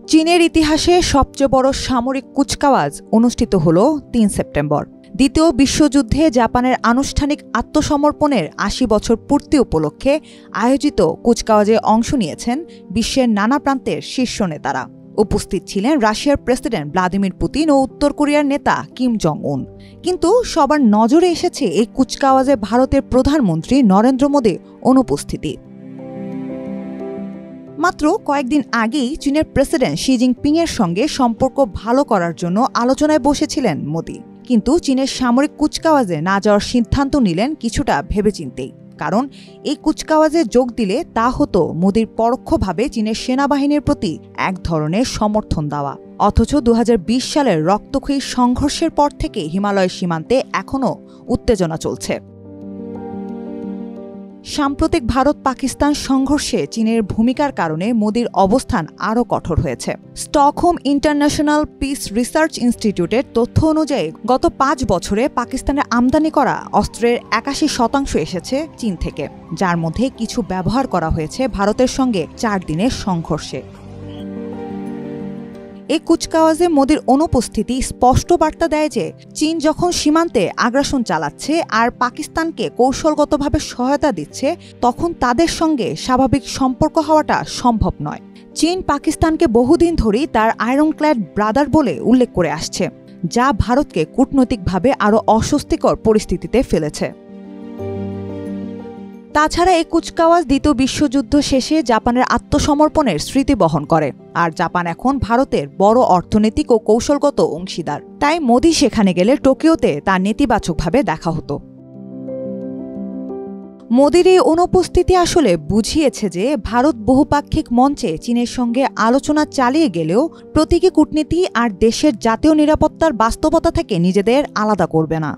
চীনের ইতিহাসে সবচেয়ে বড় সামরিক কুচকাওয়াজ অনুষ্ঠিত হল ৩ সেপ্টেম্বর। দ্বিতীয় বিশ্বযুদ্ধে জাপানের আনুষ্ঠানিক আত্মসমর্পণের ৮০ বছর পূর্তি উপলক্ষে আয়োজিত কুচকাওয়াজে অংশ নিয়েছেন বিশ্বের নানা প্রান্তের শীর্ষ নেতারা। উপস্থিত ছিলেন রাশিয়ার প্রেসিডেন্ট ভ্লাদিমির পুতিন ও উত্তর কোরিয়ার নেতা কিম জং উন। কিন্তু সবার নজরে এসেছে এই কুচকাওয়াজে ভারতের প্রধানমন্ত্রী নরেন্দ্র মোদির অনুপস্থিতি। মাত্র কয়েকদিন আগেই চীনের প্রেসিডেন্ট শি জিনপিং এর সঙ্গে সম্পর্ক ভালো করার জন্য আলোচনায় বসেছিলেন মোদি। কিন্তু চীনের সামরিক কুচকাওয়াজে না যাওয়ার সিদ্ধান্ত নিলেন কিছুটা ভেবেচিন্তেই। কারণ এই কুচকাওয়াজে যোগ দিলে তা হতো মোদির পরোক্ষভাবে চীনের সেনাবাহিনীর প্রতি এক ধরনের সমর্থন দেওয়া। অথচ ২০২০ সালের রক্তক্ষয়ী সংঘর্ষের পর থেকে হিমালয় সীমান্তে এখনও উত্তেজনা চলছে। সাম্প্রতিক ভারত পাকিস্তান সংঘর্ষে চীনের ভূমিকার কারণে মোদির অবস্থান আরও কঠোর হয়েছে। স্টকহোম ইন্টারন্যাশনাল পিস রিসার্চ ইনস্টিটিউটের তথ্য অনুযায়ী গত ৫ বছরে পাকিস্তানে আমদানি করা অস্ত্রের ৮১% এসেছে চীন থেকে, যার মধ্যে কিছু ব্যবহার করা হয়েছে ভারতের সঙ্গে ৪ দিনের সংঘর্ষে। এই কুচকাওয়াজে মোদির অনুপস্থিতি স্পষ্ট বার্তা দেয় যে চীন যখন সীমান্তে আগ্রাসন চালাচ্ছে আর পাকিস্তানকে কৌশলগতভাবে সহায়তা দিচ্ছে, তখন তাদের সঙ্গে স্বাভাবিক সম্পর্ক হওয়াটা সম্ভব নয়। চীন পাকিস্তানকে বহুদিন ধরেই তার আয়রনক্ল্যাড ব্রাদার বলে উল্লেখ করে আসছে, যা ভারতকে কূটনৈতিকভাবে আরও অস্বস্তিকর পরিস্থিতিতে ফেলেছে। তাছাড়া এই কুচকাওয়াজ দ্বিতীয় বিশ্বযুদ্ধ শেষে জাপানের আত্মসমর্পণের স্মৃতি বহন করে, আর জাপান এখন ভারতের বড় অর্থনৈতিক ও কৌশলগত অংশীদার। তাই মোদি সেখানে গেলে টোকিওতে তা নেতিবাচকভাবে দেখা হতো। মোদির এই অনুপস্থিতি আসলে বুঝিয়েছে যে ভারত বহুপাক্ষিক মঞ্চে চীনের সঙ্গে আলোচনা চালিয়ে গেলেও প্রতীকী কূটনীতি আর দেশের জাতীয় নিরাপত্তার বাস্তবতা থেকে নিজেদের আলাদা করবে না।